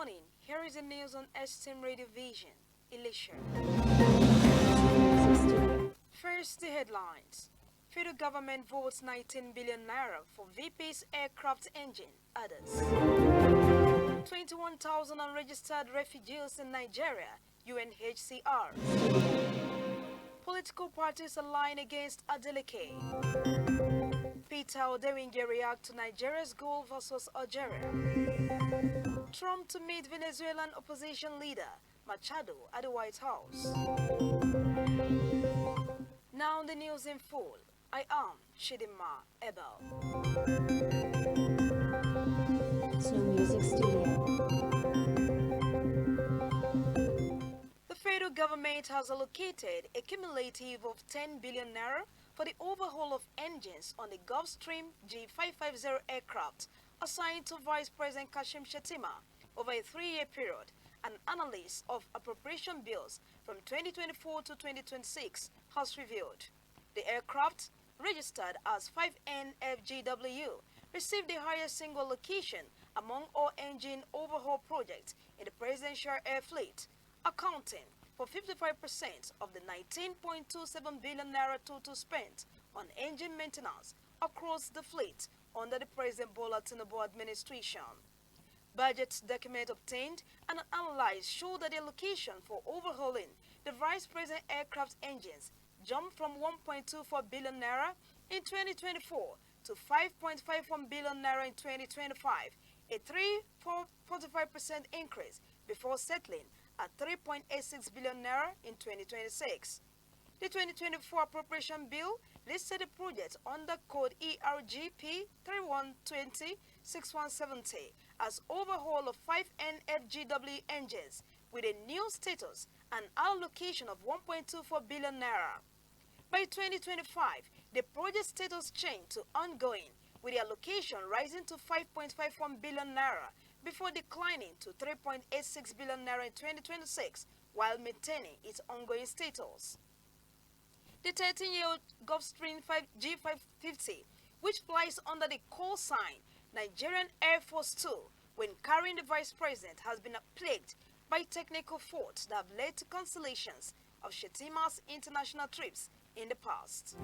morning. Here is the news on STM Radio Vision. Elisha. First, the headlines. Federal government votes 19 billion naira for VP's aircraft engine. Others. 21,000 unregistered refugees in Nigeria. UNHCR. Political parties align against Adeleke. Peter Odewinge react to Nigeria's goal versus Algeria. Trump to meet Venezuelan opposition leader Machado at the White House. Now the news in full. I am Chidima Abel. Snow Music Studio. The federal government has allocated a cumulative of 10 billion naira for the overhaul of engines on the Gulfstream G550 aircraft assigned to Vice President Kashim Shettima over a 3-year period. An analysis of appropriation bills from 2024 to 2026 has revealed. The aircraft, registered as 5NFGW, received the highest single allocation among all engine overhaul projects in the presidential air fleet, accounting for 55% of the 19.27 billion naira total spent on engine maintenance across the fleet under the President Bola Tinubu administration. Budget document obtained and analyzed show that the allocation for overhauling the Vice President aircraft engines jumped from 1.24 billion naira in 2024 to 5.51 billion naira in 2025, a 3.45% increase before settling at 3.86 billion naira in 2026. The 2024 appropriation bill listed the project under code ERGP 3120-6170 as overhaul of 5 NFGW engines with a new status and allocation of 1.24 billion naira. By 2025, the project status changed to ongoing, with the allocation rising to 5.51 billion naira before declining to 3.86 billion naira in 2026 while maintaining its ongoing status. The 13-year-old Gulfstream G550, which flies under the call sign Nigerian Air Force 2 when carrying the Vice President, has been plagued by technical faults that have led to cancellations of Shettima's international trips in the past.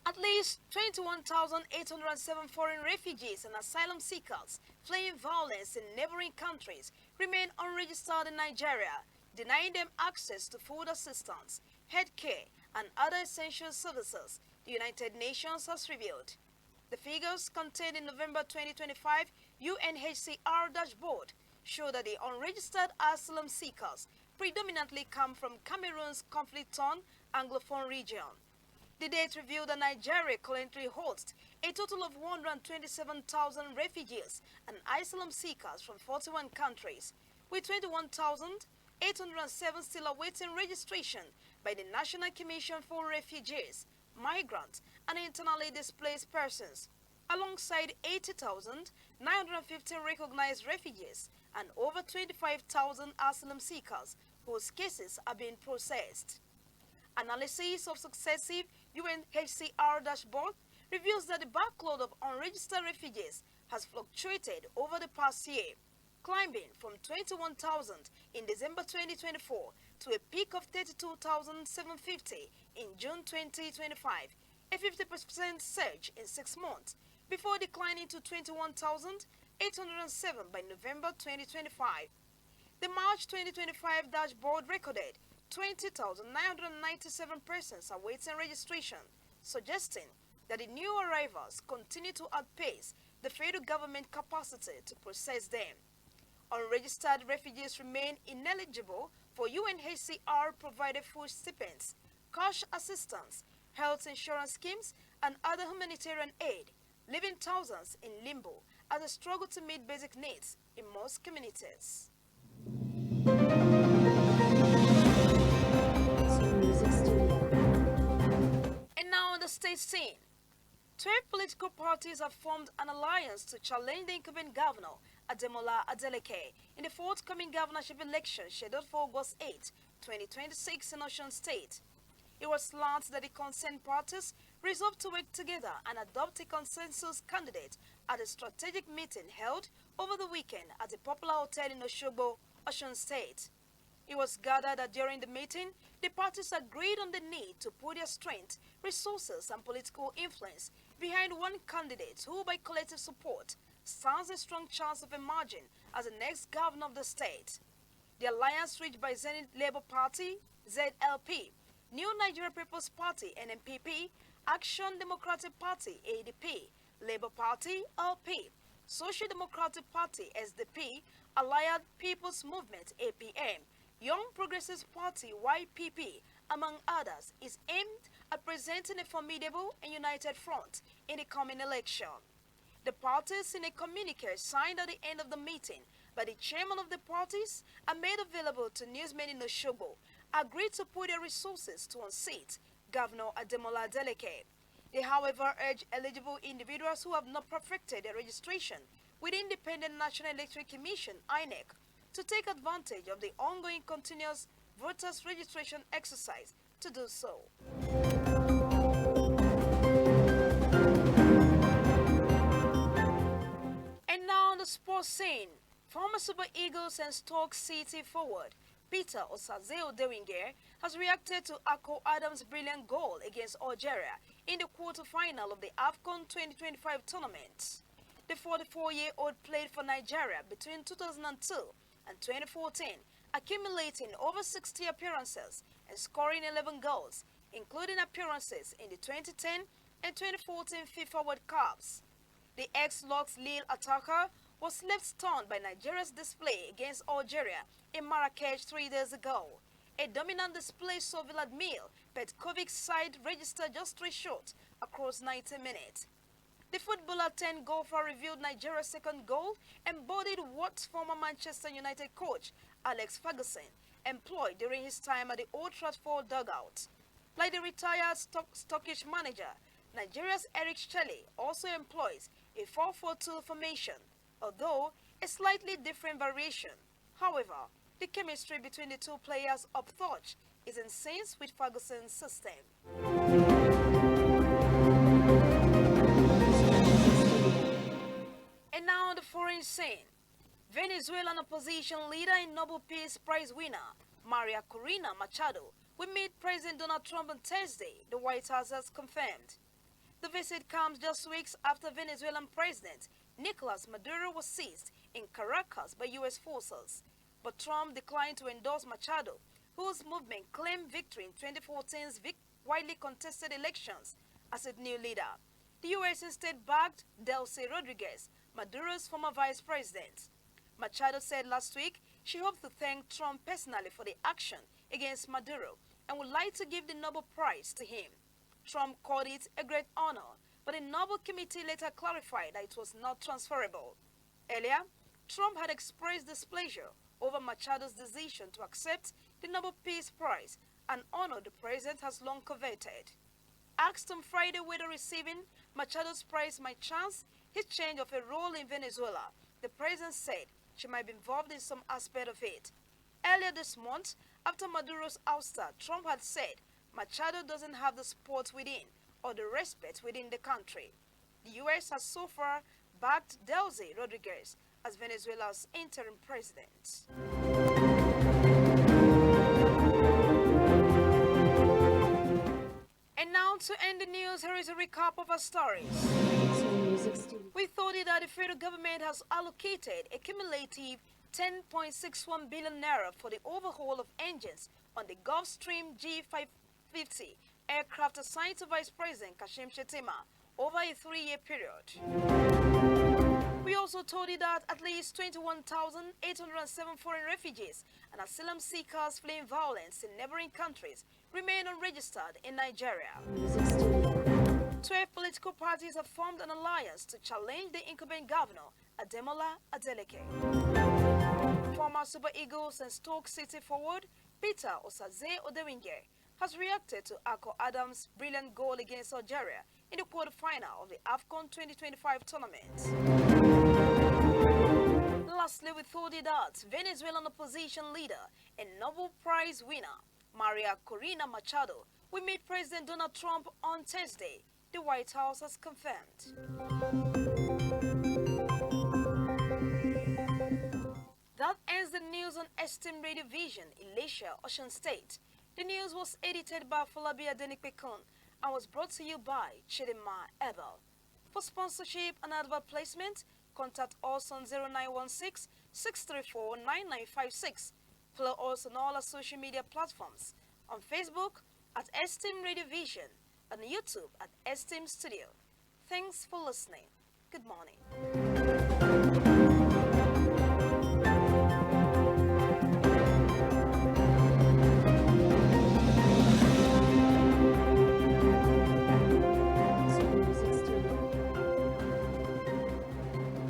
At least 21,807 foreign refugees and asylum seekers fleeing violence in neighboring countries remain unregistered in Nigeria, denying them access to food assistance, healthcare, and other essential services, the United Nations has revealed. The figures contained in November 2025 UNHCR dashboard show that the unregistered asylum seekers predominantly come from Cameroon's conflict-torn Anglophone region. The date revealed that Nigeria currently hosts a total of 127,000 refugees and asylum seekers from 41 countries, with 21,807 still awaiting registration by the National Commission for Refugees, Migrants, and Internally Displaced Persons, alongside 80,915 recognized refugees and over 25,000 asylum seekers whose cases are being processed. Analysis of successive UNHCR dashboard reveals that the backlog of unregistered refugees has fluctuated over the past year, climbing from 21,000 in December 2024 to a peak of 32,750 in June 2025, a 50% surge in 6 months, before declining to 21,807 by November 2025. The March 2025 dashboard recorded 20,997 persons awaiting registration, suggesting that the new arrivals continue to outpace the federal government capacity to process them. Unregistered refugees remain ineligible for UNHCR-provided food stipends, cash assistance, health insurance schemes, and other humanitarian aid, leaving thousands in limbo as they struggle to meet basic needs in most communities. And now on the state scene, 12 political parties have formed an alliance to challenge the incumbent governor, Ademola Adeleke, in the forthcoming governorship election scheduled for August 8, 2026 in Osun State. It was learned that the concerned parties resolved to work together and adopt a consensus candidate at a strategic meeting held over the weekend at a popular hotel in Osogbo, Osun State. It was gathered that during the meeting, the parties agreed on the need to put their strength, resources, and political influence behind one candidate who, by collective support, stands a strong chance of emerging as the next governor of the state. The alliance reached by Zenith Labour Party, ZLP, New Nigeria People's Party, NNPP, Action Democratic Party, ADP, Labour Party, LP, Social Democratic Party, SDP, Allied People's Movement, APM, Young Progressive Party, YPP, among others, is aimed at presenting a formidable and united front in the coming election. The parties, in a communique signed at the end of the meeting by the chairman of the parties and made available to newsmen in Osogbo, agreed to put their resources to unseat Governor Ademola Adeleke. They, however, urge eligible individuals who have not perfected their registration with the Independent National Electoral Commission, INEC, to take advantage of the ongoing continuous voters registration exercise to do so. And now on the sports scene, former Super Eagles and Stoke City forward Peter Osaze Odewinge has reacted to Akko Adams' brilliant goal against Algeria in the quarter-final of the AFCON 2025 tournament. The 44-year-old played for Nigeria between 2002 and 2014, accumulating over 60 appearances and scoring 11 goals, including appearances in the 2010 and 2014 FIFA World Cups. The ex-Lux Lille attacker was left stunned by Nigeria's display against Algeria in Marrakech 3 days ago. A dominant display saw Vladimir Petkovic's side register just 3 shots across 90 minutes. The footballer turned golfer revealed Nigeria's second goal embodied what former Manchester United coach Alex Ferguson employed during his time at the Old Trafford dugout. Like the retired Stockish manager, Nigeria's Eric Shelley also employs a 4-4-2 formation, although a slightly different variation. However, the chemistry between the two players up touch is in sync with Ferguson's system. And now on the foreign scene, Venezuelan opposition leader and Nobel Peace Prize winner Maria Corina Machado will meet President Donald Trump on Thursday, the White House has confirmed. The visit comes just weeks after Venezuelan President Nicolas Maduro was seized in Caracas by U.S. forces. But Trump declined to endorse Machado, whose movement claimed victory in 2014's widely contested elections as its new leader. The U.S. instead backed Delcy Rodriguez, Maduro's former vice president. Machado said last week she hoped to thank Trump personally for the action against Maduro and would like to give the Nobel Prize to him. Trump called it a great honor, but the Nobel Committee later clarified that it was not transferable. Earlier, Trump had expressed displeasure over Machado's decision to accept the Nobel Peace Prize, an honor the president has long coveted. Asked on Friday whether receiving Machado's prize might chance his change of a role in Venezuela, the president said she might be involved in some aspect of it. Earlier this month, after Maduro's ouster, Trump had said Machado doesn't have the support within or the respect within the country. The U.S. has so far backed Delcy Rodriguez as Venezuela's interim president. And now to end the news, here is a recap of our stories. We thought that the federal government has allocated a cumulative 10.61 billion naira for the overhaul of engines on the Gulfstream G550 aircraft assigned to Vice President Kashim Shettima over a 3-year period. We also told you that at least 21,807 foreign refugees and asylum seekers fleeing violence in neighboring countries remain unregistered in Nigeria. 12 political parties have formed an alliance to challenge the incumbent governor, Ademola Adeleke. Former Super Eagles and Stoke City forward Peter Osaze Odewinge has reacted to Akko Adams' brilliant goal against Algeria in the quarter-final of the AFCON 2025 tournament. Lastly, we told you that Venezuelan opposition leader and Nobel Prize winner Maria Corina Machado We meet President Donald Trump on Thursday, the White House has confirmed. That ends the news on Esteem Radio Vision, Elisha, Ocean State. The news was edited by Falabi Adenipekun and was brought to you by Chidima Abel. For sponsorship and advert placement, contact us on 0916 634 9956. Follow us on all our social media platforms, on Facebook at Esteem Radio Vision, and YouTube at Esteem Studio. Thanks for listening. Good morning.